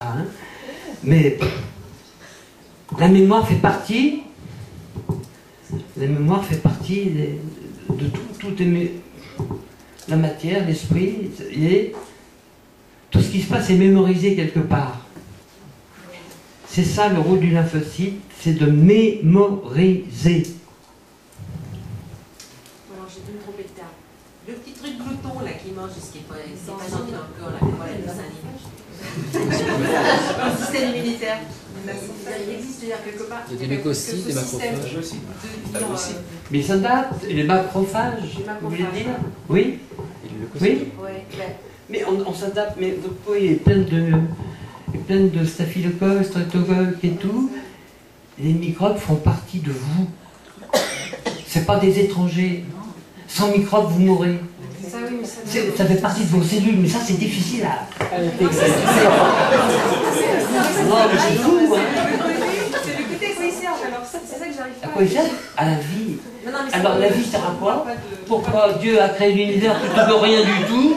Hein. Mais la mémoire fait partie de tout la matière, l'esprit, et tout ce qui se passe est mémorisé quelque part. C'est ça le rôle du lymphocyte, c'est de mémoriser. Alors j'ai dû me tromper de terme. Le petit truc glouton là qui mange ce qui est pas gentil encore, là, voilà, le dessin animé. Le système immunitaire. Il existe d'ailleurs quelque part. Il y a des leucocytes, des macrophages aussi. Mais ça date, les macrophages, vous voulez dire? Oui. Oui. Mais on s'adapte, mais votre peau est pleine de staphylocoques, streptocoques et tout. Les microbes font partie de vous. C'est pas des étrangers. Sans microbes, vous mourrez. Ça fait partie de vos cellules, mais ça c'est difficile à... Non, mais c'est fou, hein. C'est le côté à quoi il sert, alors c'est ça que j'arrive pas à quoi il sert? À la vie. Alors la vie sert à quoi? Pourquoi Dieu a créé l'univers plutôt que rien du tout?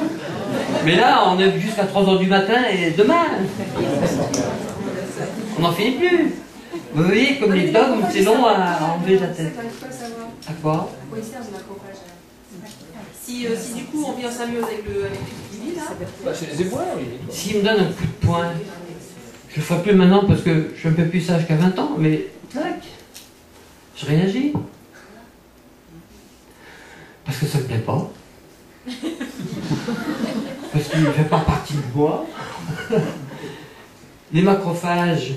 Mais là, on est jusqu'à 3 h du matin et demain. On n'en finit plus. Vous voyez, comme les dogmes, c'est long à enlever la tête. À quoi? À quoi il sert le macrophage? Si du coup on vient en symbiose avec le petit là. C'est les éboueurs, oui. S'il me donne un coup de poing, je le ferai plus maintenant parce que je suis un peu plus sage qu'à 20 ans, mais tac, je réagis. Parce que ça ne me plaît pas. Parce qu'il ne fait pas partie de moi. Les macrophages,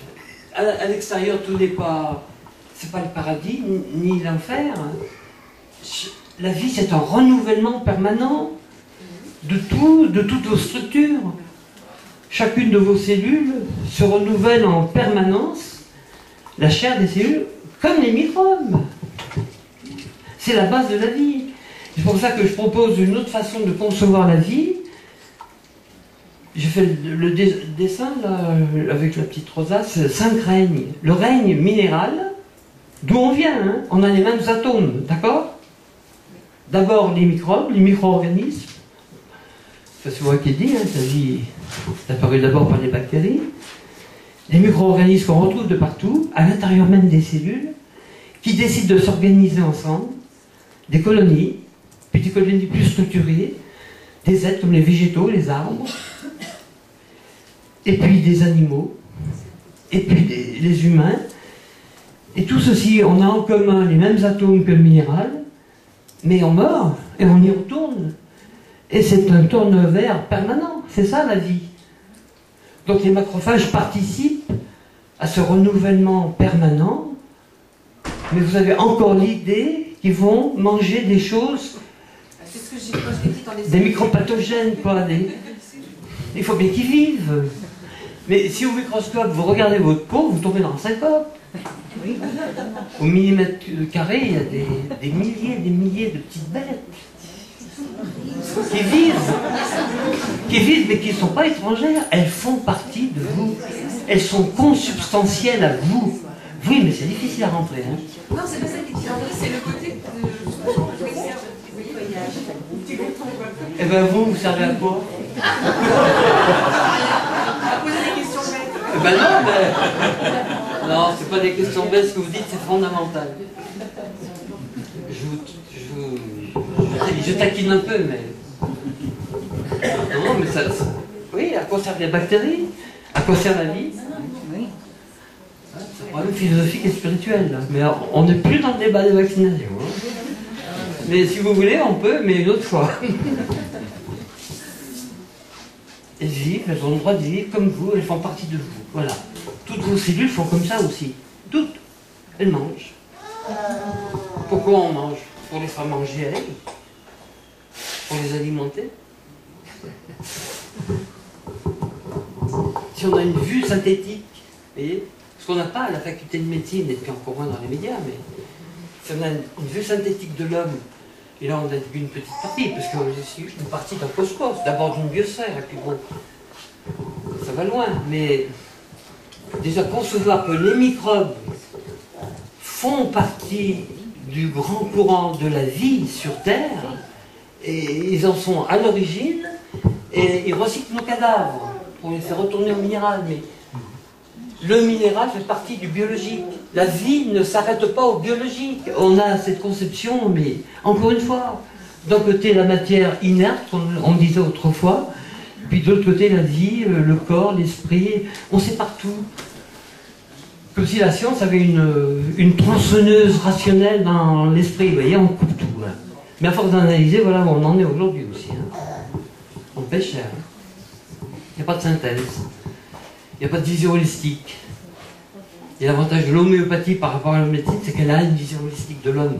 à l'extérieur, tout n'est pas... C'est pas le paradis, ni l'enfer. La vie, c'est un renouvellement permanent de toutes vos structures. Chacune de vos cellules se renouvelle en permanence. La chair des cellules, comme les microbes. C'est la base de la vie. C'est pour ça que je propose une autre façon de concevoir la vie. J'ai fait le dessin là, avec la petite rosace, 5 règnes. Le règne minéral, d'où on vient, hein, on a les mêmes atomes, d'accord? D'abord les microbes, les micro-organismes. Ça c'est moi qui le dis, hein, la vie est apparue d'abord par les bactéries. Les micro-organismes qu'on retrouve de partout, à l'intérieur même des cellules, qui décident de s'organiser ensemble, des colonies, puis des colonies plus structurées, des êtres comme les végétaux, les arbres, et puis des animaux, et puis les humains. Et tout ceci, on a en commun les mêmes atomes que le minéral, mais on meurt et on y retourne. Et c'est un tourne-vers permanent, c'est ça la vie. Donc les macrophages participent à ce renouvellement permanent, mais vous avez encore l'idée qu'ils vont manger des choses, des micropathogènes, quoi. Il faut bien qu'ils vivent. Mais si au microscope vous regardez votre peau, vous tombez dans un syncope. Au millimètre carré, il y a des milliers de petites bêtes qui vivent mais qui ne sont pas étrangères. Elles font partie de vous. Elles sont consubstantielles à vous. Oui, mais c'est difficile à rentrer. Hein. Non, c'est pas ça qui est difficile à rentrer, c'est le côté de... Eh bien vous servez à quoi? À poser des questions bêtes. Eh ben non, mais... Non, c'est pas des questions bêtes, ce que vous dites, c'est fondamental. Je taquine un peu, mais... Non, mais ça... Oui, à quoi servent les bactéries? À quoi sert la vie? Oui. C'est un problème philosophique et spirituel, là. Mais on n'est plus dans le débat de vaccination. Hein. Mais si vous voulez, on peut, mais une autre fois. Elles vivent, elles ont le droit de vivre comme vous, elles font partie de vous. Voilà. Toutes vos cellules font comme ça aussi. Toutes. Elles mangent. Pourquoi on mange? Pour les faire manger elles. Pour les alimenter. Si on a une vue synthétique, vous voyez, parce qu'on n'a pas à la faculté de médecine, et puis encore moins dans les médias, mais si on a une vue synthétique de l'homme, et là on a une petite partie, parce que c'est une partie d'un cosmos, d'abord d'une biosphère, et puis bon, ça va loin, mais déjà concevoir que les microbes font partie du grand courant de la vie sur Terre, et ils en sont à l'origine, et ils recyclent nos cadavres pour les faire retourner au minéral, mais Le minéral fait partie du biologique. La vie ne s'arrête pas au biologique. On a cette conception, mais encore une fois, d'un côté la matière inerte, on disait autrefois, puis de l'autre côté la vie, le corps, l'esprit, on sépare tout. Comme si la science avait une tronçonneuse rationnelle dans l'esprit, vous voyez, on coupe tout. Hein. Mais à force d'analyser, voilà où on en est aujourd'hui aussi. Hein. On pêche cher. Il n'y a pas de synthèse. Il n'y a pas de vision holistique. Et l'avantage de l'homéopathie par rapport à la médecine, c'est qu'elle a une vision holistique de l'homme.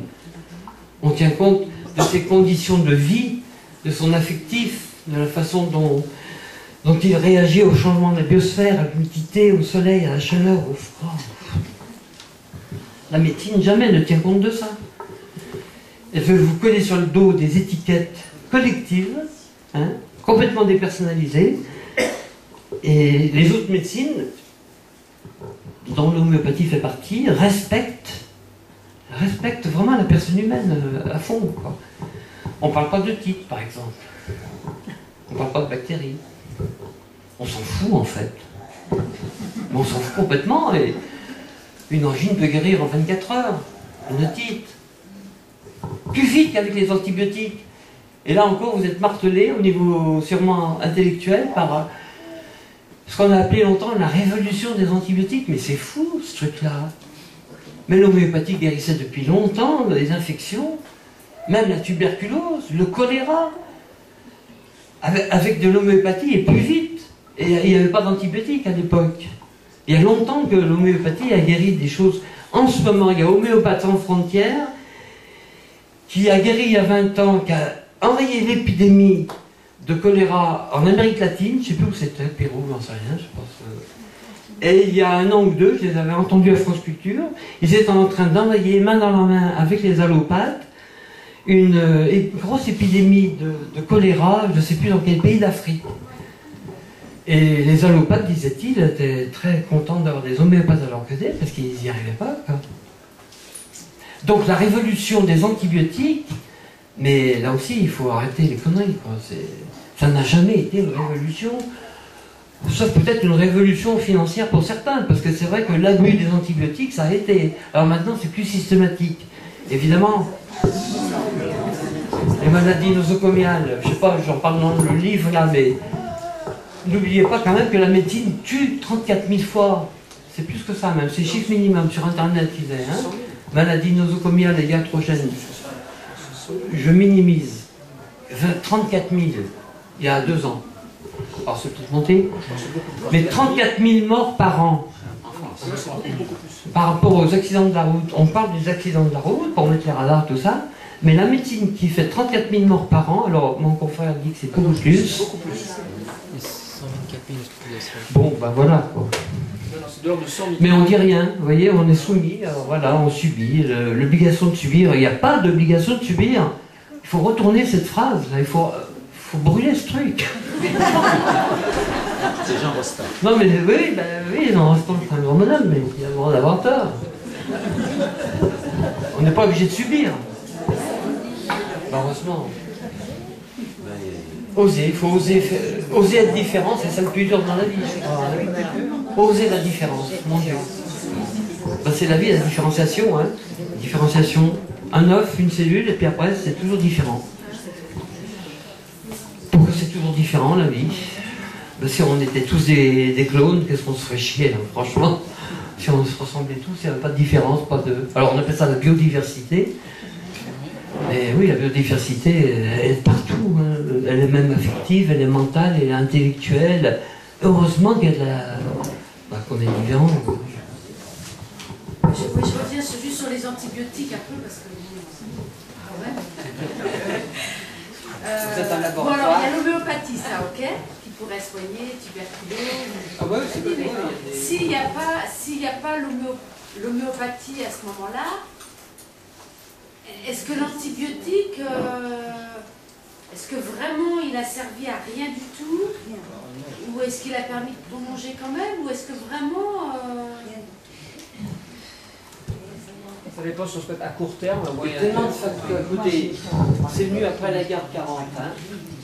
On tient compte de ses conditions de vie, de son affectif, de la façon dont il réagit au changement de la biosphère, à l'humidité, au soleil, à la chaleur, au froid. La médecine jamais ne tient compte de ça. Elle veut vous coller sur le dos des étiquettes collectives, hein, complètement dépersonnalisées, et les autres médecines, dont l'homéopathie fait partie, respectent vraiment la personne humaine à fond, quoi. On ne parle pas de titre, par exemple. On ne parle pas de bactéries. On s'en fout, en fait. Mais on s'en fout complètement, et une angine peut guérir en 24 heures, une otite. Plus vite qu'avec les antibiotiques. Et là encore, vous êtes martelé au niveau sûrement intellectuel par ce qu'on a appelé longtemps la révolution des antibiotiques. Mais c'est fou, ce truc-là. Mais l'homéopathie guérissait depuis longtemps les infections, même la tuberculose, le choléra. Avec de l'homéopathie et plus vite. Et il n'y avait pas d'antibiotiques à l'époque. Il y a longtemps que l'homéopathie a guéri des choses. En ce moment, il y a Homéopathes sans frontières qui a guéri il y a 20 ans, qui a enrayé l'épidémie de choléra en Amérique latine, je ne sais plus où c'était, Pérou, j'en sais rien, je pense. Et il y a un an ou deux, je les avais entendus à France Culture, ils étaient en train d'enrayer main dans la main avec les allopathes une grosse épidémie de choléra, je ne sais plus dans quel pays d'Afrique. Et les allopathes, disait-il, étaient très contents d'avoir des homéopathes à leur côté parce qu'ils n'y arrivaient pas, quoi. Donc la révolution des antibiotiques, mais là aussi il faut arrêter les conneries, quoi. Ça n'a jamais été une révolution, sauf peut-être une révolution financière pour certains, parce que c'est vrai que l'abus des antibiotiques ça a été. Alors maintenant c'est plus systématique. Évidemment, les maladies nosocomiales, je sais pas, j'en parle dans le livre là, mais n'oubliez pas quand même que la médecine tue 34 000 fois. C'est plus que ça même, c'est chiffre minimum sur internet qu'ils aient, hein. Maladies nosocomiales et iatrogènes. Je minimise. 34 000 il y a 2 ans. Alors c'est peut-être monté. Mais 34 000 morts par an. Par rapport aux accidents de la route. On parle des accidents de la route pour mettre les radars, tout ça. Mais la médecine qui fait 34 000 morts par an, alors mon confrère dit que c'est beaucoup plus. Bon, ben voilà, quoi. Mais on dit rien, vous voyez, on est soumis, alors voilà, on subit, l'obligation de subir, il n'y a pas d'obligation de subir. Il faut retourner cette phrase, là. Il faut brûler ce truc. C'est Jean Rostand. Non mais oui, Jean Rostand, c'est un grand bonhomme, mais il a le droit d'avoir tort. On n'est pas obligé de subir. Heureusement. Oser, il faut oser être différent, c'est ça le plus dur dans la vie. Oser la différence, mon Dieu. Ben, c'est la vie, la différenciation. Hein. Différenciation, un œuf, une cellule, et puis après, c'est toujours différent. Pourquoi c'est toujours différent, la vie? Ben, si on était tous des clones, qu'est-ce qu'on se ferait chier, là, franchement. Si on se ressemblait tous, il n'y avait pas de différence, pas de... Alors on appelle ça la biodiversité. Et oui, la biodiversité, elle est partout. Hein. Elle est même affective, elle est mentale, elle est intellectuelle. Heureusement qu'on est différents. Je reviens juste sur les antibiotiques un peu parce que... Vous êtes un laboratoire. Bon alors, il y a l'homéopathie, ça, ok, qui pourrait soigner tuberculose. Ah ouais, c'est bien. S'il n'y a pas l'homéopathie à ce moment-là, est-ce que l'antibiotique, est-ce que vraiment il a servi à rien du tout? Ou est-ce qu'il a permis de prolonger quand même? Ou est-ce que vraiment... Ça dépend sur ce à court terme. Il y a tellement de facteurs. Écoutez, c'est venu après la guerre 40. Hein.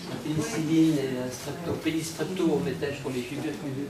La pénicilline et la pénistrepto, on mettait pour les tuberculeux.